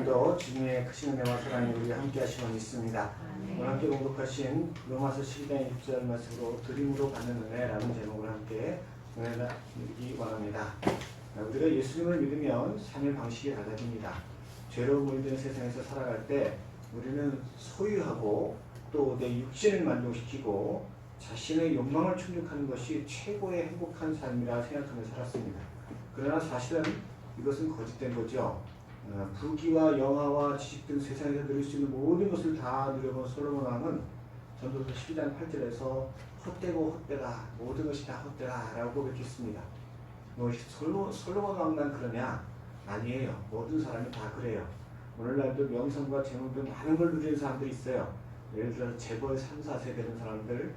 오늘도 주님의 크신 은혜와 사랑이 우리와 함께 하시고 있습니다. 오늘 함께 공독하신 로마서 12장 6절 말씀으로 드림으로 받는 은혜라는 제목을 함께 은혜 나누기 원합니다. 우리가 예수님을 믿으면 삶의 방식이 달라집니다. 죄로 물든 세상에서 살아갈 때 우리는 소유하고 또 내 육신을 만족시키고 자신의 욕망을 충족하는 것이 최고의 행복한 삶이라 생각하며 살았습니다. 그러나 사실은 이것은 거짓된 거죠. 부귀와 영화와 지식 등 세상에서 누릴 수 있는 모든 것을 다 누려본 솔로몬 왕은 전도서 12장 8절에서 헛되고 헛되다, 모든 것이 다 헛되다 라고 고백했습니다. 솔로몬 왕만 그러냐? 아니에요. 모든 사람이 다 그래요. 오늘날도 명성과 재물 등 많은 걸 누리는 사람들이 있어요. 예를 들어서 재벌 3, 4세 되는 사람들,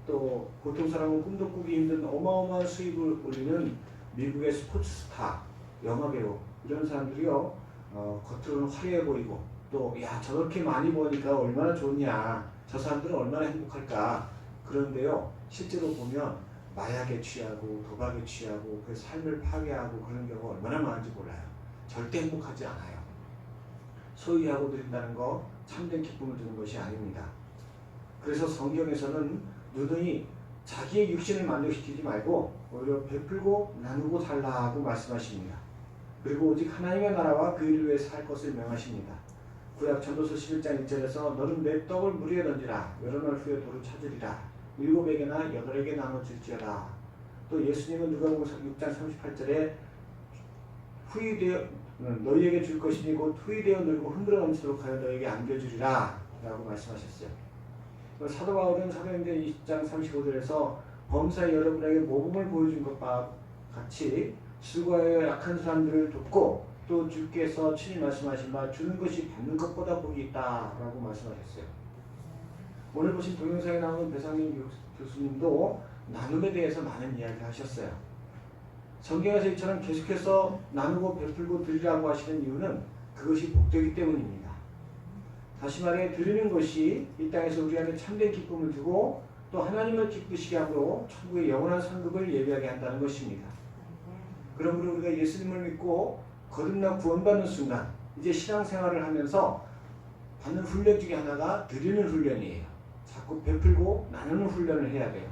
또 보통 사람은 꿈도 꾸기 힘든 어마어마한 수입을 올리는 미국의 스포츠 스타, 영화배우 이런 사람들이요, 겉으로는 화려해 보이고 또 야 저렇게 많이 버니까 얼마나 좋냐, 저 사람들은 얼마나 행복할까. 그런데요, 실제로 보면 마약에 취하고 도박에 취하고 그 삶을 파괴하고 그런 경우가 얼마나 많은지 몰라요. 절대 행복하지 않아요. 소유하고 누린다는 거 참된 기쁨을 주는 것이 아닙니다. 그래서 성경에서는 누누이 자기의 육신을 만족시키지 말고 오히려 베풀고 나누고 살라고 말씀하십니다. 그리고 오직 하나님의 나라와 그 일을 위해 살 것을 명하십니다. 구약 전도서 11장 1절에서 너는 내 떡을 물 위에 던지라, 여러 날 후에 돌을 찾으리라, 7에게나 8에게 나눠줄지어다. 또 예수님은 누가복음 6장 38절에 너희에게 줄 것이니 곧 후이되어 늙고 흔들어 넘치도록 하여 너희에게 안겨주리라 라고 말씀하셨어요. 사도 바울은 사도행전 20장 35절에서 범사에 여러분에게 모범을 보여준 것과 같이 수고하여 약한 사람들을 돕고 또 주께서 친히 말씀하신 바 주는 것이 받는 것보다 복이 있다 라고 말씀하셨어요. 오늘 보신 동영상에 나오는 배상민 교수님도 나눔에 대해서 많은 이야기를 하셨어요. 성경에서 이처럼 계속해서 나누고 베풀고 드리라고 하시는 이유는 그것이 복되기 때문입니다. 다시 말해 드리는 것이 이 땅에서 우리 안에 참된 기쁨을 주고 또 하나님을 기쁘시게 함으로 천국의 영원한 상급을 예비하게 한다는 것입니다. 그러므로 우리가 예수님을 믿고 거듭나 구원받는 순간 이제 신앙생활을 하면서 받는 훈련 중에 하나가 드리는 훈련이에요. 자꾸 베풀고 나누는 훈련을 해야 돼요.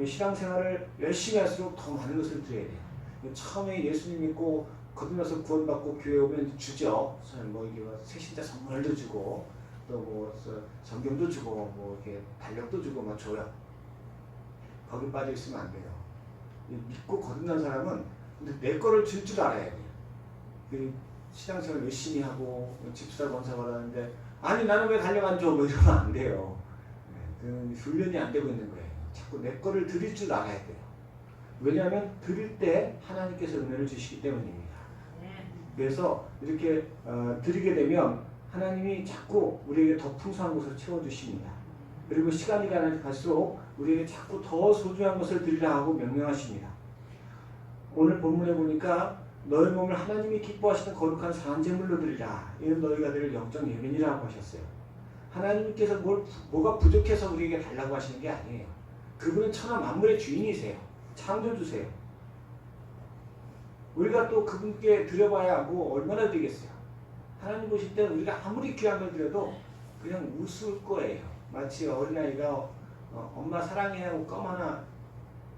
신앙생활을 열심히 할수록 더 많은 것을 드려야 돼요. 처음에 예수님 믿고 거듭나서 구원받고 교회 오면 주죠. 뭐 이게 새신자 선물도 주고 또 뭐 성경도 주고 뭐 이렇게 달력도 주고 막 줘요. 거기 빠져 있으면 안 돼요. 믿고 거듭난 사람은 근데 내 거를 줄 줄 알아야 돼요. 그 신앙생활 열심히 하고 집사 권사 받았는데 아니 나는 왜 달력 안 줘? 뭐 이러면 안 돼요. 그 훈련이 안 되고 있는 거예요. 자꾸 내 거를 드릴 줄 알아야 돼요. 왜냐하면 드릴 때 하나님께서 은혜를 주시기 때문입니다. 그래서 이렇게 드리게 되면 하나님이 자꾸 우리에게 더 풍성한 것을 채워주십니다. 그리고 시간이 갈수록 우리에게 자꾸 더 소중한 것을 드리라 하고 명령하십니다. 오늘 본문에 보니까 너희 몸을 하나님이 기뻐하시는 거룩한 산제물로 드리라. 이는 너희가 드릴 영적 예민이라고 하셨어요. 하나님께서 뭐가 부족해서 우리에게 달라고 하시는 게 아니에요. 그분은 천하 만물의 주인이세요. 창조주세요. 우리가 또 그분께 드려봐야 뭐 얼마나 되겠어요. 하나님 보실 때는 우리가 아무리 귀한 걸 드려도 그냥 우스울 거예요. 마치 어린아이가 엄마 사랑해 하고 껌 하나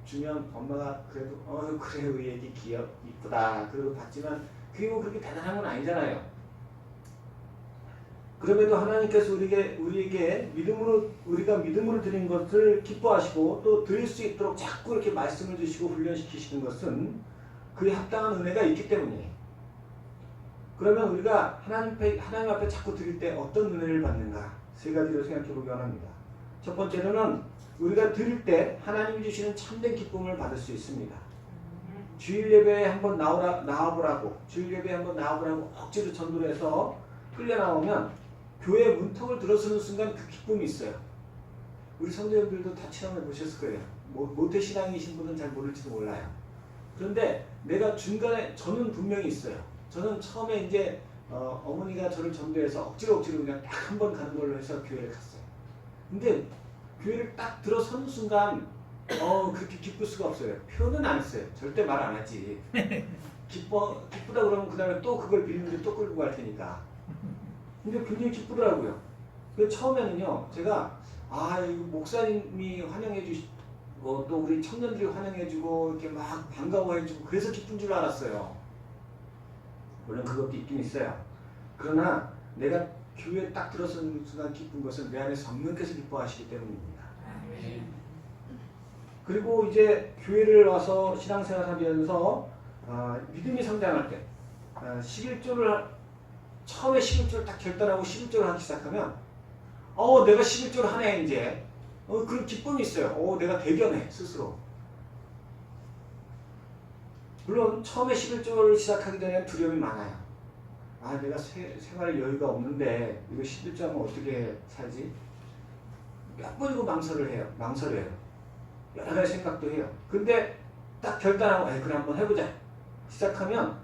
주면 엄마가 그래도 그래 우리 애기 이쁘다 그러고 받지만 그게 뭐 그렇게 대단한 건 아니잖아요. 그럼에도 하나님께서 우리에게 우리가 믿음으로 드린 것을 기뻐하시고 또 드릴 수 있도록 자꾸 이렇게 말씀을 주시고 훈련시키시는 것은 그에 합당한 은혜가 있기 때문이에요. 그러면 우리가 하나님 앞에 자꾸 드릴 때 어떤 은혜를 받는가? 세 가지로 생각해 보기 원합니다. 첫 번째로는 우리가 드릴 때 하나님이 주시는 참된 기쁨을 받을 수 있습니다. 주일 예배에 한번 나와보라고 억지로 전도를 해서 끌려 나오면 교회 문턱을 들어서는 순간 그 기쁨이 있어요. 우리 성도님들도 다 체험해 보셨을 거예요. 모태신앙이신 분은 잘 모를지도 몰라요. 그런데 내가 중간에 저는 분명히 있어요. 저는 처음에 이제 어머니가 저를 전도해서 억지로 그냥 딱 한 번 가는 걸로 해서 교회를 갔어요. 근데 교회를 딱 들어서는 순간 그렇게 기쁠 수가 없어요. 표현은 안 했어요. 절대 말 안 하지. 기쁘다 그러면 그 다음에 또 그걸 빌리는데 또 끌고 갈 테니까. 근데 굉장히 기쁘더라고요. 그 처음에는요, 제가, 이거 목사님이 환영해주시고, 또 우리 청년들이 환영해주고, 이렇게 막 반가워해주고, 그래서 기쁜 줄 알았어요. 물론 그것도 있긴 있어요. 그러나 내가 교회에 딱 들어서는 순간 기쁜 것은 내 안에 성령께서 기뻐하시기 때문입니다. 그리고 이제 교회를 와서 신앙생활 하면서 믿음이 성장할 때 11조를 처음에 11조를 딱 결단하고 11조를 하기 시작하면 내가 11조를 하네 이제 그런 기쁨이 있어요. 내가 대견해 스스로. 물론 처음에 11조를 시작하기 전에 두려움이 많아요. 내가 생활에 여유가 없는데 이거 11조 하면 어떻게 살지? 몇 번이고 망설여요. 여러 가지 생각도 해요. 근데 딱 결단하고 그래 한번 해보자 시작하면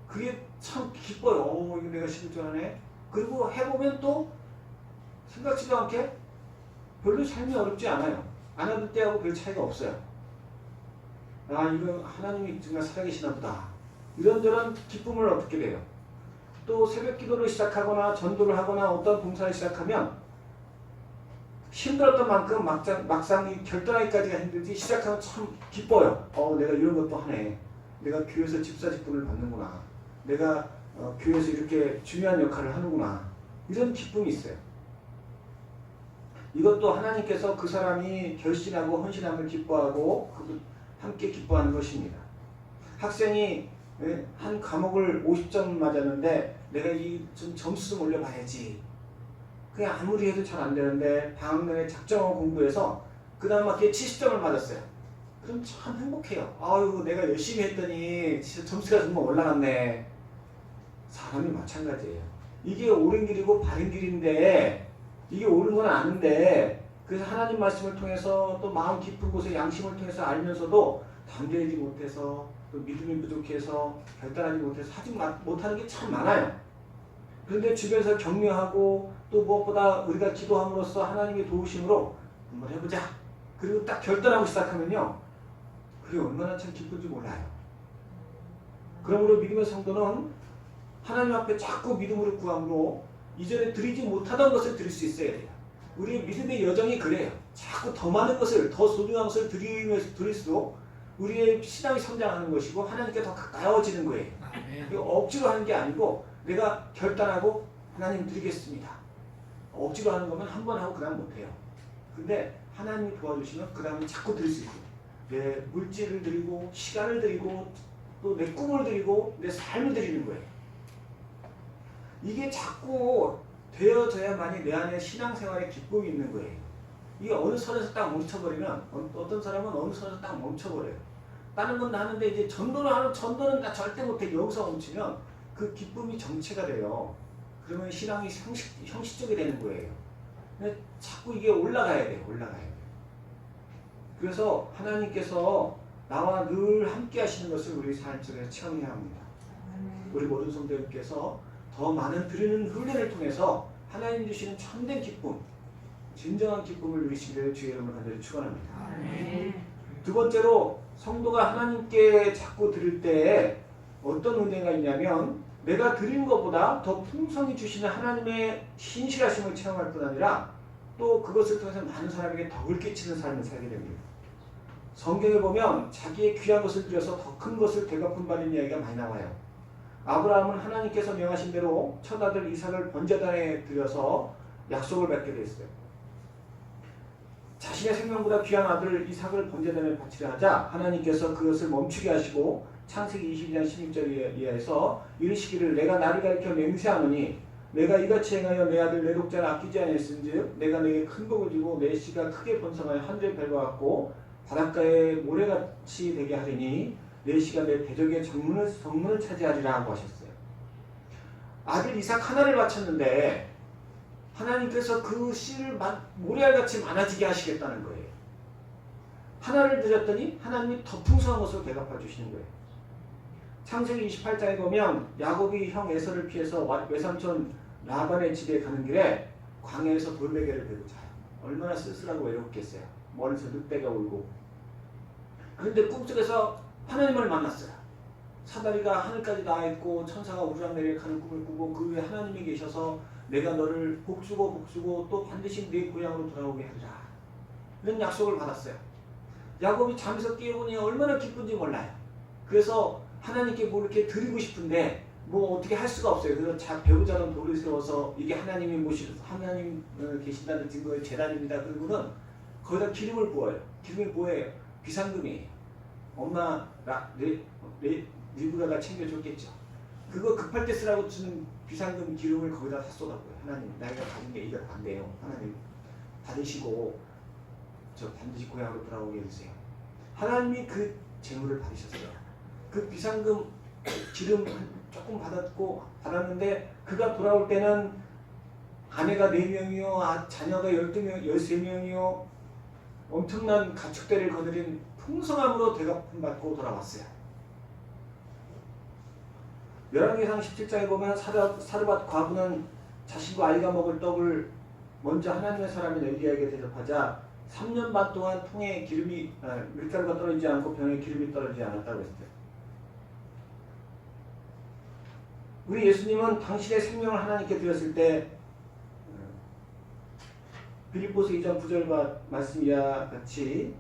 그게 참 기뻐요. 이거 내가 11조 하네. 그리고 해보면 또 생각지도 않게 별로 삶이 어렵지 않아요. 안 하던 때하고 별 차이가 없어요. 이거 하나님이 정말 살아계시나 보다. 이런저런 기쁨을 얻게 돼요. 또 새벽 기도를 시작하거나 전도를 하거나 어떤 봉사를 시작하면 힘들었던 만큼 막상 결단하기까지가 힘들지 시작하면 참 기뻐요. 내가 이런 것도 하네. 내가 교회에서 집사 직분을 받는구나. 내가 교회에서 이렇게 중요한 역할을 하는구나. 이런 기쁨이 있어요. 이것도 하나님께서 그 사람이 결신하고 헌신함을 기뻐하고 함께 기뻐하는 것입니다. 학생이 한 과목을 50점 맞았는데 내가 좀 점수 좀 올려봐야지. 그게 아무리 해도 잘 안 되는데 방학 내내 작정하고 공부해서 그 다음 학기에 70점을 맞았어요. 그럼 참 행복해요. 내가 열심히 했더니 진짜 점수가 정말 올라갔네. 사람이 마찬가지예요. 이게 옳은 길이고 바른 길인데 이게 옳은 건 아는데 그래서 하나님 말씀을 통해서 또 마음 깊은 곳에 양심을 통해서 알면서도 담대하지 못해서 또 믿음이 부족해서 결단하지 못해서 하지 못하는 게 참 많아요. 그런데 주변에서 격려하고 또 무엇보다 우리가 기도함으로써 하나님의 도우심으로 한번 해보자. 그리고 딱 결단하고 시작하면요. 그게 얼마나 참 기쁜지 몰라요. 그러므로 믿음의 성도는 하나님 앞에 자꾸 믿음으로 구함으로 이전에 드리지 못하던 것을 드릴 수 있어야 돼요. 우리의 믿음의 여정이 그래요. 자꾸 더 많은 것을, 더 소중한 것을 드릴수록 우리의 신앙이 성장하는 것이고 하나님께 더 가까워지는 거예요. 억지로 하는 게 아니고 내가 결단하고 하나님 드리겠습니다. 억지로 하는 거면 한 번 하고 그 다음 못해요. 근데 하나님이 도와주시면 그 다음에 자꾸 드릴 수 있어요. 내 물질을 드리고 시간을 드리고 또 내 꿈을 드리고 내 삶을 드리는 거예요. 이게 자꾸 되어져야만이 내 안에 신앙생활에 기쁨이 있는 거예요. 이게 어느 선에서 딱 멈춰버리면 어떤 사람은 어느 선에서 딱 멈춰버려요. 다른 건 하는데 이제 전도는 나 절대 못해. 여기서 멈추면 그 기쁨이 정체가 돼요. 그러면 신앙이 형식적이 되는 거예요. 근데 자꾸 이게 올라가야 돼요. 그래서 하나님께서 나와 늘 함께 하시는 것을 우리 삶 속에서 체험해야 합니다. 우리 모든 성도님께서 더 많은 드리는 훈련을 통해서 하나님 주시는 참된 기쁨, 진정한 기쁨을 누리시기를 주의 이름으로 간절히 축원합니다. 두 번째로 성도가 하나님께 자꾸 드릴 때에 어떤 은혜가 있냐면 내가 드린 것보다 더 풍성히 주시는 하나님의 신실하심을 체험할 뿐 아니라 또 그것을 통해서 많은 사람에게 덕을 끼치는 삶을 살게 됩니다. 성경에 보면 자기의 귀한 것을 들여서 더 큰 것을 되갚은 바는 이야기가 많이 나와요. 아브라함은 하나님께서 명하신 대로 첫 아들 이삭을 번제단에 드려서 약속을 맺게 됐어요. 자신의 생명보다 귀한 아들 이삭을 번제단에 바치려 하자 하나님께서 그것을 멈추게 하시고 창세기 22장 16절에 의해서 이르시기를 내가 나를 가리켜 맹세하노니 내가 이같이 행하여 내 아들 내 독자를 아끼지 아니했은즉 내가 내게 큰 복을 주고 내 씨가 크게 번성하여 하늘의 별과 같고 바닷가의 모래같이 되게 하리니 내 씨가 내 대적의 정문을 차지하리라 하고 하셨어요. 아들 이삭 하나를 바쳤는데 하나님께서 그 씨를 모래알같이 많아지게 하시겠다는 거예요. 하나를 드렸더니 하나님이 더 풍성한 것으로 대갚아 주시는 거예요. 창세기 28장에 보면 야곱이 형 에서를 피해서 외삼촌 라반의 집에 가는 길에 광야에서 돌베개를 베고 자요. 얼마나 쓸쓸하고 외롭겠어요. 멀리서 늑대가 울고. 그런데 꿈속에서 하나님을 만났어요. 사다리가 하늘까지 닿아 있고 천사가 우르락내리락 하는 꿈을 꾸고 그 위에 하나님이 계셔서 내가 너를 복주고 또 반드시 네 고향으로 돌아오게 하리라. 이런 약속을 받았어요. 야곱이 잠에서 깨어보니 얼마나 기쁜지 몰라요. 그래서 하나님께 뭐 이렇게 드리고 싶은데 뭐 어떻게 할 수가 없어요. 그래서 배우자는 돌을 세워서 이게 하나님 계신다는 증거의 제단입니다. 그리고는 거기다 기름을 부어요. 기름이 뭐예요? 비상금이에요. 엄마 리브가가 챙겨줬겠죠. 그거 급할 때 쓰라고 주는 비상금 기름을 거기다 다 쏟았고요. 하나님 나이가 가진 게 이게 안 돼요. 하나님 받으시고 저 반드시 고향으로 돌아오게 해주세요. 하나님이 그 재물을 받으셨어요. 그 비상금 기름 조금 받았는데 그가 돌아올 때는 아내가 4명이요 자녀가 13명이요 엄청난 가축대를 거느린 풍성함으로 대갚음 받고 돌아왔어요. 열왕기상 17장에 보면 사르밧 과부는 자신과 아이가 먹을 떡을 먼저 하나님의 사람인 엘리야에게 대접하자 3년 반 동안 통에 밀가루가 떨어지지 않고 병에 기름이 떨어지지 않았다고 했어요. 우리 예수님은 당신의 생명을 하나님께 드렸을 때 빌립보서 2장 9절 말씀이와 같이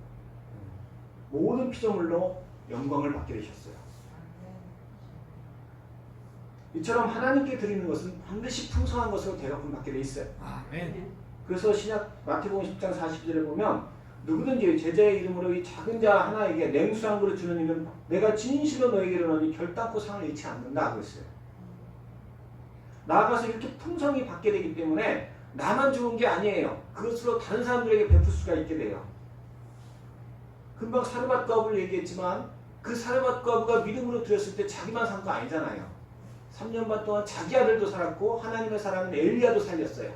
모든 피조물로 영광을 받게 되셨어요. 이처럼 하나님께 드리는 것은 반드시 풍성한 것으로 대갚음 받게 돼 있어요. 아멘. 그래서 신약 마태복음 10장 40절에 보면 누구든지 제자의 이름으로 이 작은 자 하나에게 냉수 한 그릇 주는 이는 내가 진실로 너에게 이르노니 결단코 상을 잃지 않는다 하고 있어요. 나아가서 이렇게 풍성히 받게 되기 때문에 나만 좋은 게 아니에요. 그것으로 다른 사람들에게 베풀 수가 있게 돼요. 금방 사르밧 과부를 얘기했지만 그 사르밧 과부가 믿음으로 드렸을 때 자기만 산 거 아니잖아요. 3년 반 동안 자기 아들도 살았고 하나님의 사람인 엘리야도 살렸어요.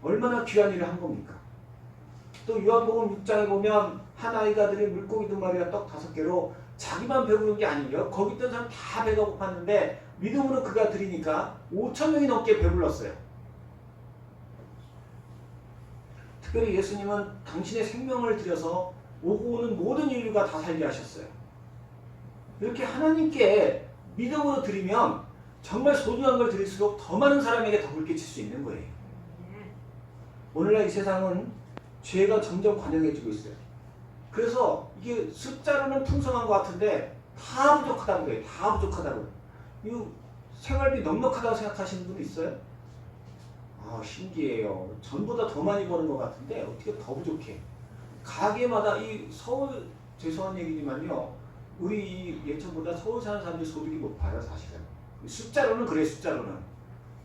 얼마나 귀한 일을 한 겁니까? 또 요한복음 6장에 보면 한 아이가 들인 물고기 2마리와 떡 5개로 자기만 배부른 게 아니에요. 거기 있던 사람 다 배가 고팠는데 믿음으로 그가 드리니까 5,000명이 넘게 배불렀어요. 특별히 예수님은 당신의 생명을 들여서 오고 오는 모든 인류가 다 살게 하셨어요. 이렇게 하나님께 믿음으로 드리면 정말 소중한 걸 드릴수록 더 많은 사람에게 덕을 끼칠 수 있는 거예요. 오늘날 이 세상은 죄가 점점 관영해지고 있어요. 그래서 이게 숫자로는 풍성한 것 같은데 다 부족하다는 거예요. 다 부족하다고. 이 생활비 넉넉하다고 생각하시는 분 있어요? 아, 신기해요. 전보다 더 많이 버는 것 같은데 어떻게 더 부족해. 가게마다 이 서울, 죄송한 얘기지만요, 우리 예천보다 서울 사는 사람들이 소득이 높아요. 사실은 숫자로는 그래. 숫자로는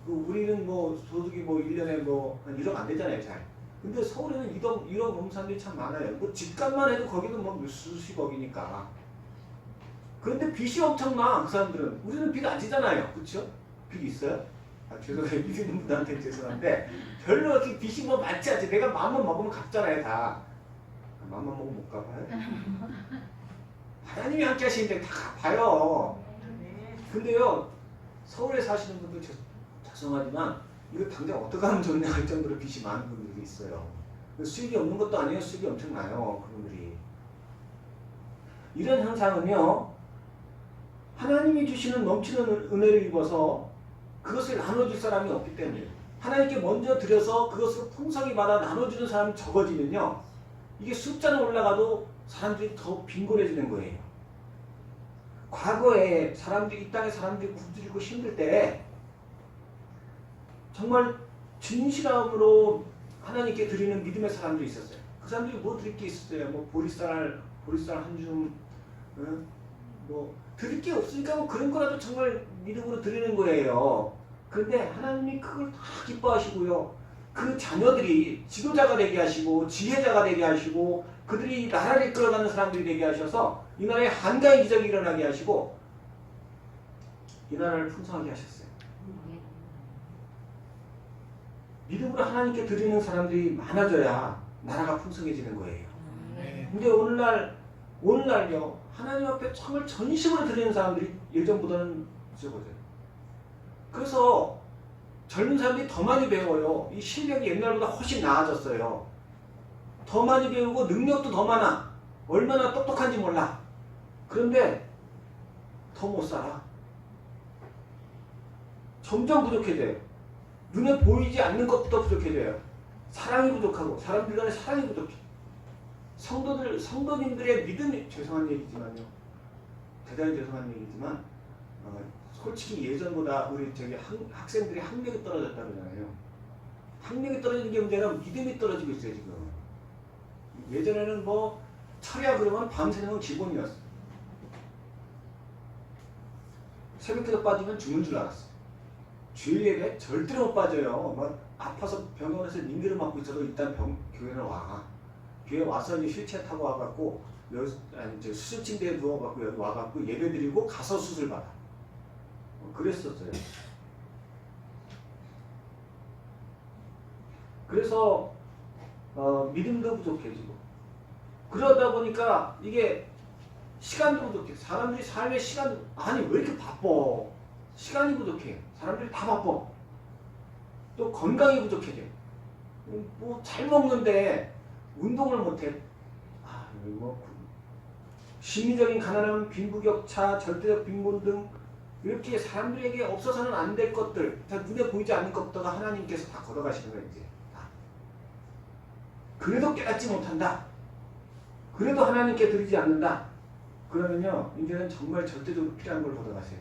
우리는 뭐 소득이 뭐 1년에 뭐 한 1억 안 되잖아요. 잘. 근데 서울에는 1억 넘는 사람들이 참 많아요. 뭐 집값만 해도 거기는 뭐 수십억이니까. 그런데 빚이 엄청나. 그 사람들은. 우리는 빚 안 지잖아요. 그렇죠? 빚 있어요? 아, 죄송해요. 믿는 분들한테 죄송한데 별로 이렇게 빚이 뭐 많지 않지. 내가 마음만 먹으면 갚잖아요. 다. 마음만 먹으면 못 갚아요? 하나님이 함께 하시는데 다 갚아요. 근데요, 서울에 사시는 분들 죄송하지만 이거 당장 어떻게 하면 좋냐 할 정도로 빚이 많은 분들이 있어요. 수익이 없는 것도 아니에요. 수익이 엄청나요. 그분들이. 이런 현상은요, 하나님이 주시는 넘치는 은혜를 입어서 그것을 나눠줄 사람이 없기 때문에 하나님께 먼저 드려서 그것을 풍성히 받아 나눠주는 사람이 적어지면요, 이게 숫자는 올라가도 사람들이 더 빈곤해지는 거예요. 과거에 이 땅에 사람들이 굶주리고 힘들 때 정말 진실함으로 하나님께 드리는 믿음의 사람들이 있었어요. 그 사람들이 뭐 드릴 게 있었어요? 뭐 보리쌀 한 줌, 뭐 드릴 게 없으니까 뭐 그런 거라도 정말 믿음으로 드리는 거예요. 그런데 하나님이 그걸 다 기뻐하시고요. 그 자녀들이 지도자가 되게 하시고 지혜자가 되게 하시고 그들이 나라를 이끌어가는 사람들이 되게 하셔서 이 나라에 한가의 기적이 일어나게 하시고 이 나라를 풍성하게 하셨어요. 믿음으로 하나님께 드리는 사람들이 많아져야 나라가 풍성해지는 거예요. 근데 오늘날요, 하나님 앞에 정말 전심으로 드리는 사람들이 예전보다는 적어져요. 그래서 젊은 사람들이 더 많이 배워요. 이 실력이 옛날보다 훨씬 나아졌어요. 더 많이 배우고 능력도 더 많아. 얼마나 똑똑한지 몰라. 그런데 더 더 못 살아. 점점 부족해져요. 눈에 보이지 않는 것부터 부족해져요. 사랑이 부족하고 사람들 간의 사랑이 부족해. 성도님들의 믿음이 죄송한 얘기지만요. 대단히 죄송한 얘기지만 솔직히 예전보다 우리 학생들의 학력이 떨어졌다 그러잖아요. 학력이 떨어지는 게 문제라 믿음이 떨어지고 있어요 지금. 예전에는 뭐 철야 그러면 밤새는 건 기본이었어. 새벽기도 빠지면 죽는 줄 알았어. 주일 예배 절대로 못 빠져요. 막 아파서 병원에서 링기를 맞고 있어도 일단 교회는 와. 교회 와서 이제 휠체어 타고 와갖고 수술침대에 누워갖고 여기 와갖고 예배 드리고 가서 수술 받아. 그랬었어요. 그래서 믿음도 부족해지고 그러다 보니까 이게 시간도 부족해. 사람들이 삶의 시간도 아니 왜 이렇게 바빠. 시간이 부족해. 사람들이 다 바빠. 또 건강이 부족해져. 뭐 잘 먹는데 운동을 못해. 심리적인 가난함, 빈부격차, 절대적 빈곤 등 이렇게 사람들에게 없어서는 안 될 것들, 다 눈에 보이지 않는 것부터가 하나님께서 다 걷어가시는 거예요 이제. 그래도 깨닫지 못한다. 그래도 하나님께 드리지 않는다. 그러면요 이제는 정말 절대적으로 필요한 걸 걷어가세요.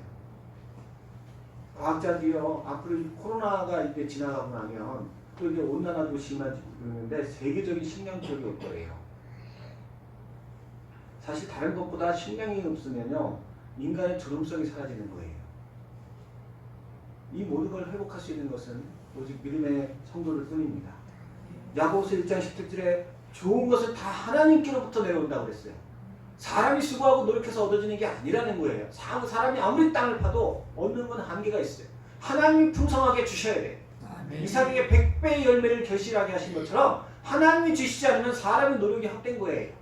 과학자들이요 앞으로 코로나가 이제 지나가고 나면 또 이제 온난화도 심해지는데 세계적인 식량 부족이 올 거예요. 사실 다른 것보다 식량이 없으면요 인간의 존엄성이 사라지는 거예요. 이 모든 걸 회복할 수 있는 것은 오직 믿음의 성도들 뿐입니다. 야고보서 1장 10절에 좋은 것을 다 하나님께로부터 내려온다고 그랬어요. 사람이 수고하고 노력해서 얻어지는 게 아니라는 거예요. 사람이 아무리 땅을 파도 얻는 건 한계가 있어요. 하나님이 풍성하게 주셔야 돼요. 이삭에게 100배의 열매를 결실하게 하신 것처럼 하나님이 주시지 않으면 사람의 노력이 헛된 거예요.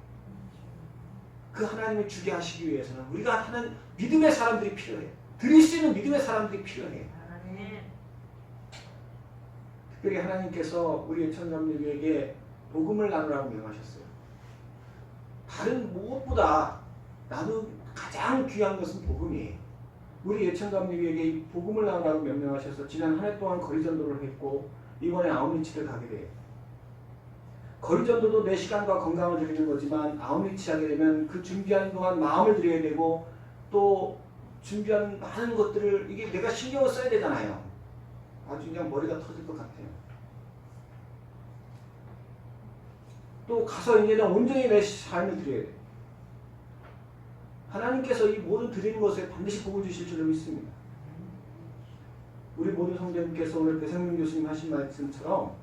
그 하나님을 주게 하시기 위해서는 우리가 하나님 믿음의 사람들이 필요해요. 드릴 수 있는 믿음의 사람들이 필요해요. 특별히 하나님께서 우리 예천감리교회에게 복음을 나누라고 명하셨어요. 다른 무엇보다 나도 가장 귀한 것은 복음이에요. 우리 예천감리교회에게 이 복음을 나누라고 명령하셔서 지난 한 해 동안 거리전도를 했고 이번에 아웃리치를 가게 돼요. 거리전도도 내 시간과 건강을 드리는 거지만 아웃리치 하게 되면 그 준비하는 동안 마음을 드려야 되고 또 준비하는 많은 것들을 이게 내가 신경을 써야 되잖아요. 아주 그냥 머리가 터질 것 같아요. 또 가서 이제는 온전히 내 삶을 드려야 돼요. 하나님께서 이 모든 드리는 것에 반드시 복을 주실 줄로 믿습니다. 우리 모든 성도님께서 오늘 배상민 교수님 하신 말씀처럼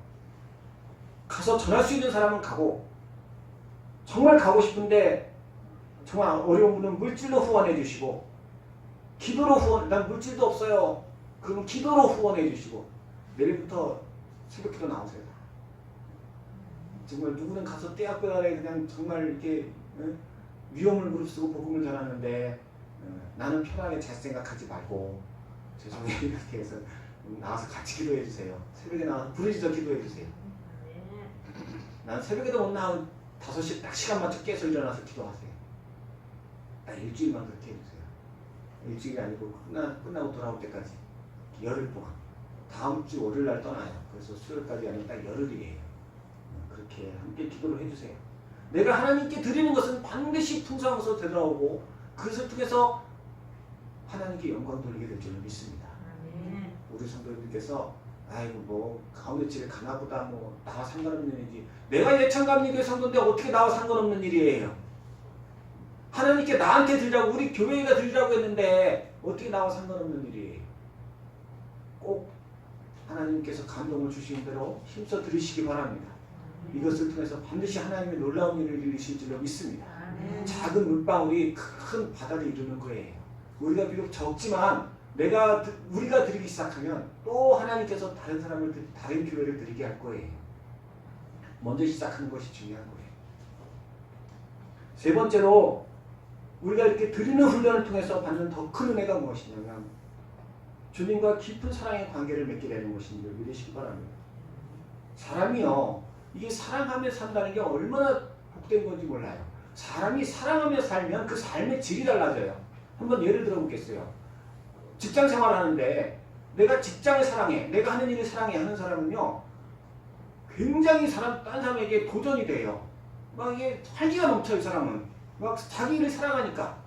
가서 전할 수 있는 사람은 가고 정말 가고 싶은데 정말 어려운 분은 물질로 후원해 주시고 기도로 후원, 난 물질도 없어요. 그러면 기도로 후원해 주시고 내일부터 새벽기도 나오세요. 정말 누구는 가서 떼약볕아래 그냥 정말 이렇게 위험을 무릅쓰고 복음을 전하는데 나는 편하게 잘 생각하지 말고 죄송해요 이렇게 해서 나와서 같이 기도해 주세요. 새벽에 나와서 부르짖어 기도해 주세요. 나는 새벽에도 못 나와 5시 딱 시간 맞춰 깨서 일어나서 기도하세요. 딱 일주일만 그렇게 해주세요. 일주일이 아니고 끝나고 돌아올 때까지 열흘 동안 다음 주 월요일 날 떠나요. 그래서 수요일까지 아니면 딱 열흘이에요. 그렇게 함께 기도를 해주세요. 내가 하나님께 드리는 것은 반드시 풍성해서 되돌아오고 그것을 통해서 하나님께 영광 돌리게 될 줄을 믿습니다. 우리 성도님께서 아이고 뭐 가운데집에 가나보다 뭐 나와 상관없는 일이지. 내가 예천감리교회 성도인데 어떻게 나와 상관없는 일이에요. 하나님께 나한테 드리라고 우리 교회가 드리라고 했는데 어떻게 나와 상관없는 일이에요. 꼭 하나님께서 감동을 주시는 대로 힘써 들으시기 바랍니다. 이것을 통해서 반드시 하나님의 놀라운 일을 이루실 줄로 믿습니다. 작은 물방울이 큰 바다를 이루는 거예요. 우리가 비록 적지만 우리가 드리기 시작하면 또 하나님께서 다른 사람을 다른 교회를 드리게 할 거예요. 먼저 시작하는 것이 중요한 거예요. 세 번째로 우리가 이렇게 드리는 훈련을 통해서 받는 더 큰 은혜가 무엇이냐면 주님과 깊은 사랑의 관계를 맺게 되는 것인 줄 믿으시기 바랍니다. 사람이요 이게 사랑하며 산다는 게 얼마나 복된 건지 몰라요. 사람이 사랑하며 살면 그 삶의 질이 달라져요. 한번 예를 들어보겠어요. 직장 생활하는데 내가 직장을 사랑해, 내가 하는 일을 사랑해 하는 사람은요, 굉장히 딴 사람에게 도전이 돼요. 막 이게 활기가 넘쳐. 이 사람은 막 자기 일을 사랑하니까,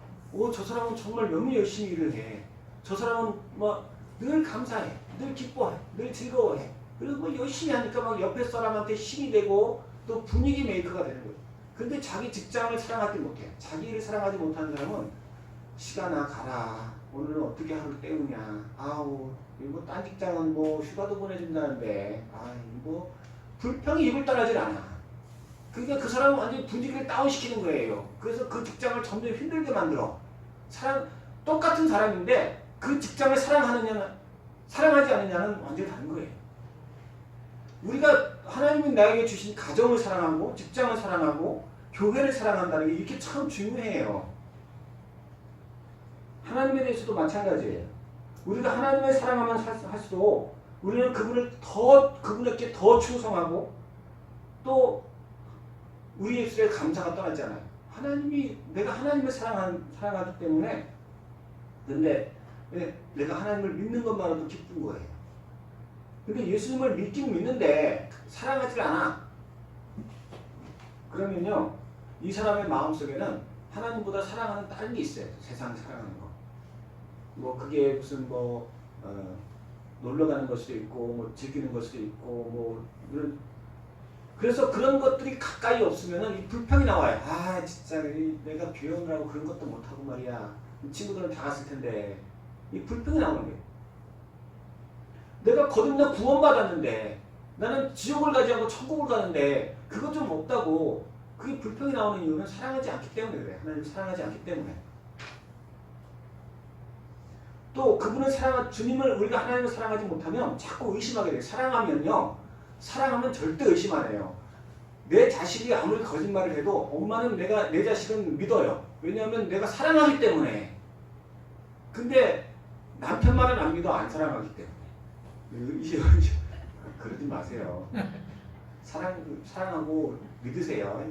저 사람은 정말 너무 열심히 일을 해. 저 사람은 막 늘 감사해, 늘 기뻐해, 늘 즐거워해. 그리고 뭐 열심히 하니까 막 옆에 사람한테 힘이 되고 또 분위기 메이커가 되는 거예요. 근데 자기 직장을 사랑하지 못해. 자기 일을 사랑하지 못하는 사람은 시간아 가라. 오늘은 어떻게 하루 때우냐. 아우, 이거 딴 직장은 뭐 휴가도 보내준다는데, 뭐 불평이 입을 따르질 않아. 그러니까 그 사람은 완전히 분위기를 다운시키는 거예요. 그래서 그 직장을 점점 힘들게 만들어. 똑같은 사람인데 그 직장을 사랑하지 않느냐는 완전히 다른 거예요. 우리가 하나님이 나에게 주신 가정을 사랑하고 직장을 사랑하고 교회를 사랑한다는 게 이렇게 참 중요해요. 하나님에 대해서도 마찬가지예요. 우리가 하나님을 사랑하면 할수록 우리는 그분에게 더 충성하고 또 우리 입술에 감사가 떠나잖아요. 내가 하나님을 사랑하기 때문에, 근데 내가 하나님을 믿는 것만으로도 기쁜 거예요. 근데 예수님을 믿긴 믿는데 사랑하지 않아. 그러면요, 이 사람의 마음속에는 하나님보다 사랑하는 다른 게 있어요. 세상 사랑하는 거. 뭐 그게 무슨 놀러 가는 걸 수도 있고, 뭐 즐기는 걸 수도 있고, 뭐 그래서 그런 것들이 가까이 없으면은 이 불평이 나와요. 진짜 내가 비오느라고 그런 것도 못하고 말이야. 친구들은 다 갔을 텐데. 이 불평이 나오는 거예요. 내가 거듭나 구원받았는데 나는 지옥을 가지 않고 천국을 가는데 그것 좀 없다고. 그게 불평이 나오는 이유는 사랑하지 않기 때문에 그래. 하나님을 사랑하지 않기 때문에. 또 주님을 우리가 하나님을 사랑하지 못하면 자꾸 의심하게 돼요. 사랑하면 절대 의심 안 해요. 내 자식이 아무리 거짓말을 해도 엄마는 내 자식은 믿어요. 왜냐하면 내가 사랑하기 때문에. 근데 남편 말은 안 믿어. 안 사랑하기 때문에. 그러지 마세요. 사랑하고 믿으세요.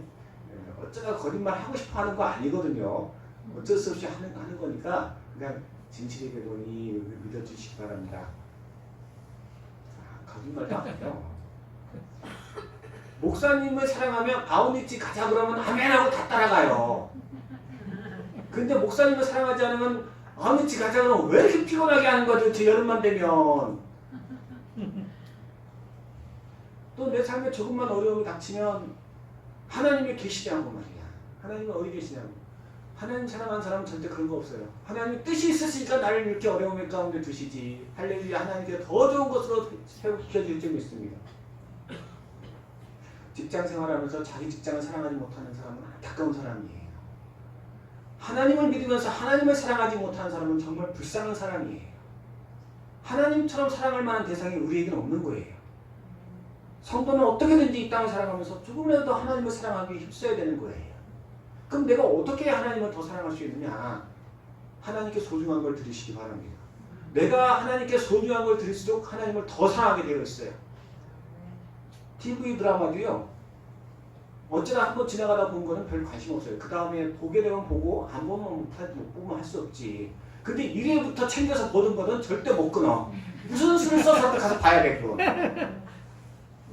어쩌다 거짓말 하고 싶어 하는 거 아니거든요. 어쩔 수 없이 하는 거니까 그냥 진실이 되더니 믿어주시기 바랍니다. 거짓말도 안 해요. 목사님을 사랑하면 아우니치 가자 그러면 아멘하고 다 따라가요. 근데 목사님을 사랑하지 않으면 아우니치 가자 그러면 왜 이렇게 피곤하게 하는 거야 도대체 여름만 되면. 또 내 삶에 조금만 어려움이 닥치면 하나님이 계시지 않고 말이야. 하나님은 어디 계시냐고. 하나님 사랑하는 사람은 절대 그런 거 없어요. 하나님이 뜻이 있으시니까 나를 이렇게 어려움 가운데 두시지. 할렐루야. 하나님께서 더 좋은 것으로 회복시켜 줄 줄 믿습니다. 직장 생활하면서 자기 직장을 사랑하지 못하는 사람은 안타까운 사람이에요. 하나님을 믿으면서 하나님을 사랑하지 못하는 사람은 정말 불쌍한 사람이에요. 하나님처럼 사랑할 만한 대상이 우리에게는 없는 거예요. 성도는 어떻게든지 이 땅을 살아가면서 조금이라도 더 하나님을 사랑하기 힘써야 되는 거예요. 그럼 내가 어떻게 하나님을 더 사랑할 수 있느냐? 하나님께 소중한 걸 드리시기 바랍니다. 내가 하나님께 소중한 걸 드릴수록 하나님을 더 사랑하게 되어 있어요. TV 드라마도요, 어쩌다 한번 지나가다 본 거는 별 관심 없어요. 그 다음에 보게 되면 보고 안 보면 못 보면 할 수 없지. 근데 1회부터 챙겨서 보는 거는 절대 못 끊어. 무슨 수를 써서 가서 봐야 돼 그거.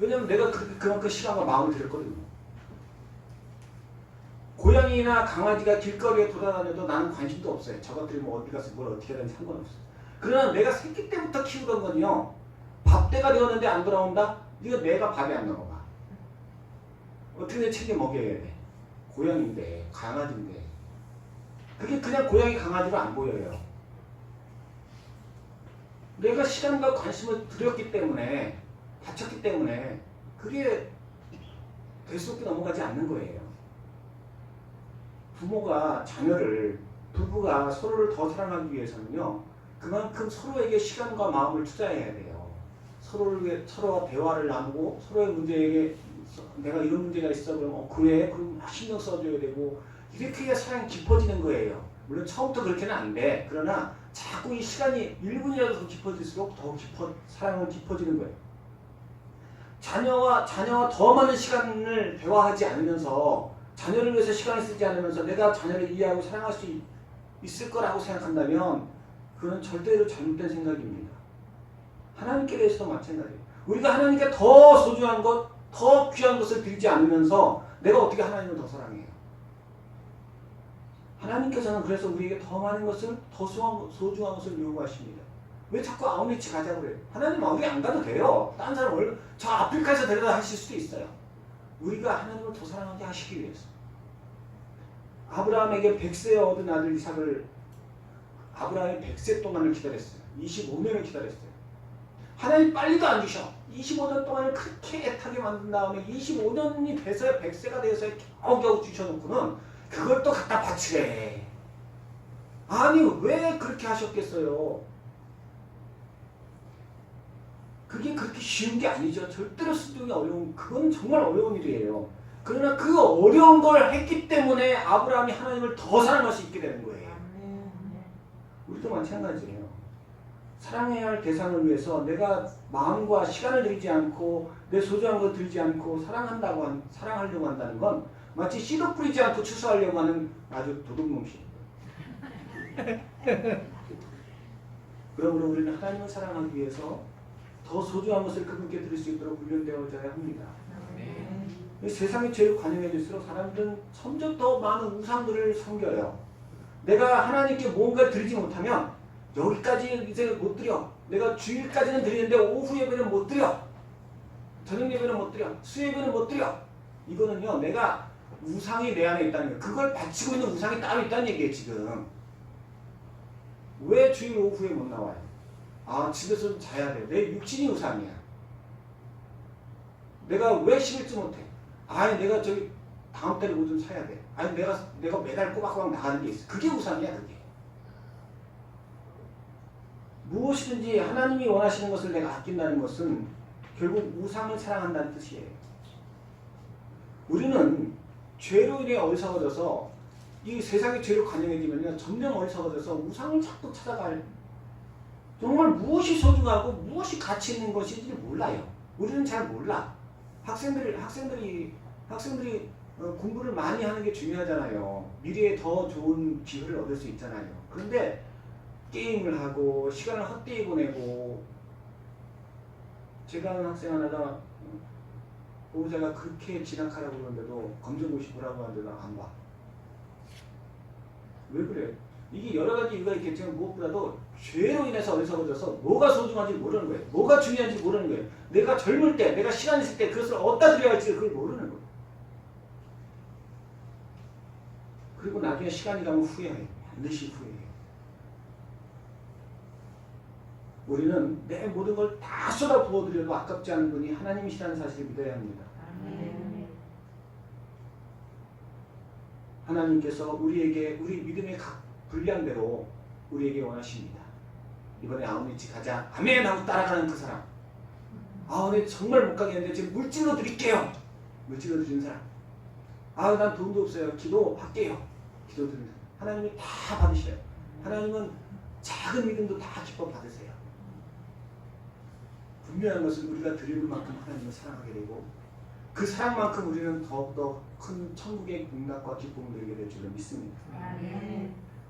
왜냐면 내가 그만큼 시간과 마음을 들였거든요. 고양이나 강아지가 길거리에 돌아다녀도 나는 관심도 없어요. 저것들이 뭐 어디 가서 뭘 어떻게 하든지 상관없어요. 그러나 내가 새끼 때부터 키우던 건요, 밥때가 되었는데 안 돌아온다? 이거 내가 밥에 안 넘어가. 어떻게든 챙겨 먹여야 돼. 고양이인데, 강아지인데. 그게 그냥 고양이 강아지로 안 보여요. 내가 시간과 관심을 들였기 때문에, 바쳤기 때문에 그게 대수롭게 넘어가지 않는 거예요. 부부가 서로를 더 사랑하기 위해서는요, 그만큼 서로에게 시간과 마음을 투자해야 돼요. 서로와 대화를 나누고, 서로의 문제에게 내가 이런 문제가 있어 그러면 그래? 그럼 신경 써줘야 되고, 이렇게 해야 사랑이 깊어지는 거예요. 물론 처음부터 그렇게는 안 돼. 그러나 자꾸 이 시간이 1분이라도 더 깊어질수록 사랑은 깊어지는 거예요. 자녀와 더 많은 시간을 대화하지 않으면서, 자녀를 위해서 시간을 쓰지 않으면서 내가 자녀를 이해하고 사랑할 수 있을 거라고 생각한다면 그건 절대로 잘못된 생각입니다. 하나님께 대해서도 마찬가지예요. 우리가 하나님께 더 소중한 것, 더 귀한 것을 드리지 않으면서 내가 어떻게 하나님을 더 사랑해요? 하나님께서는 그래서 우리에게 더 많은 것을, 더 소중한 것을 요구하십니다. 왜 자꾸 아우리치 가자고 그래요? 하나님 아우리 안 가도 돼요. 다른 사람 저 아프리카에서 데려다 하실 수도 있어요. 우리가 하나님을 더 사랑하게 하시기 위해서. 아브라함에게 100세에 얻은 아들 이삭을 아브라함이 100세 동안을 기다렸어요. 25년을 기다렸어요. 하나님 빨리도 안 주셔. 25년 동안을 그렇게 애타게 만든 다음에 25년이 돼서야 100세가 돼서야 겨우겨우 주셔놓고는 그걸 또 갖다 바치래. 아니 왜 그렇게 하셨겠어요? 그게 그렇게 쉬운 게 아니죠. 절대로 순종이 어려운, 그건 정말 어려운 일이에요. 그러나 그 어려운 걸 했기 때문에 아브라함이 하나님을 더 사랑할 수 있게 되는 거예요. 우리도 마찬가지예요. 사랑해야 할 대상을 위해서 내가 마음과 시간을 들이지 않고 내 소중한 걸 들이지 않고 사랑하려고 한다는 건 마치 씨도 뿌리지 않고 추수하려고 하는 아주 도둑놈이에요. 그러므로 우리는 하나님을 사랑하기 위해서 더 소중한 것을 그분께 드릴 수 있도록 훈련되어져야 합니다. 세상이 제일 관영해질수록 사람들은 점점 더 많은 우상들을 섬겨요. 내가 하나님께 뭔가 드리지 못하면 여기까지 이제 못 드려. 내가 주일까지는 드리는데 오후 예배는 못 드려. 저녁 예배는 못 드려. 수예배는 못 드려. 이거는요, 내가 우상이 내 안에 있다는 거예요. 그걸 바치고 있는 우상이 따로 있다는 얘기예요, 지금. 왜 주일 오후에 못 나와요? 아, 집에서 좀 자야 돼. 내 육신이 우상이야. 내가 왜 11주 못해? 아니, 내가 저기 다음 달에 뭐 좀 사야 돼. 아니, 내가 매달 꼬박꼬박 나가는 게 있어. 그게 우상이야, 그게. 무엇이든지 하나님이 원하시는 것을 내가 아낀다는 것은 결국 우상을 사랑한다는 뜻이에요. 우리는 죄로 인해 어리석어져서 이 세상의 죄로 관영해지면요, 점점 어리석어져서 우상을 자꾸 찾아갈, 정말 무엇이 소중하고 무엇이 가치 있는 것인지 몰라요. 우리는 잘 몰라. 학생들이 공부를 많이 하는 게 중요하잖아요. 미래에 더 좋은 기회를 얻을 수 있잖아요. 그런데 게임을 하고 시간을 헛되이 보내고, 제가 아는 학생 하나가 보호자가 그렇게 진학하라고 그러는데도 검정고시 보라고 하는데도 안 봐. 왜 그래? 이게 여러 가지 이유가 있겠지만 무엇보다도 죄로 인해서 어리석어져서 뭐가 소중한지 모르는 거예요. 뭐가 중요한지 모르는 거예요. 내가 젊을 때, 내가 시간 있을 때 그것을 어디다 드려야 할지 그걸 모르는 거예요. 그리고 나중에 시간이 가면 후회해요. 반드시 후회해요. 우리는 내 모든 걸 다 쏟아 부어드려도 아깝지 않은 분이 하나님이시라는 사실을 믿어야 합니다. 하나님께서 우리에게 우리 믿음의 각 분량대로 우리에게 원하십니다. 이번에 아우니치 가자. 아멘 하고 따라가는 그 사람. 네 정말 못 가겠는데 지금 물질로 드릴게요. 물질로 드리는 사람. 난 돈도 없어요. 기도할게요. 기도 드리는 사람. 하나님이 다 받으셔요. 하나님은 작은 믿음도 다 기뻐 받으세요. 분명한 것은 우리가 드리는 만큼 하나님을 사랑하게 되고 그 사랑만큼 우리는 더욱더 큰 천국의 공락과 기쁨을 누리게 될 줄을 믿습니다.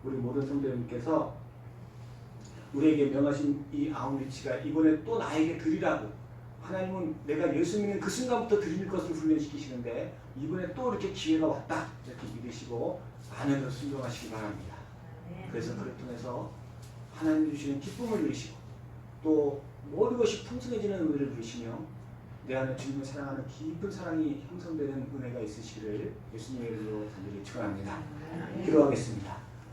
우리 모든 성도님께서 우리에게 명하신 이 아우니치가 이번에 또 나에게 드리라고, 하나님은 내가 예수 믿는 그 순간부터 드릴 것을 훈련시키시는데 이번에 또 이렇게 기회가 왔다 이렇게 믿으시고 안에서 순종하시기 바랍니다. 그래서 그를 통해서 하나님 주시는 기쁨을 누리시고 또 모든 것이 풍성해지는 은혜를 누리시며 내 안에 주님을 사랑하는 깊은 사랑이 형성되는 은혜가 있으시기를 예수님의 이름으로 간절히 축원합니다. 기도하겠습니다.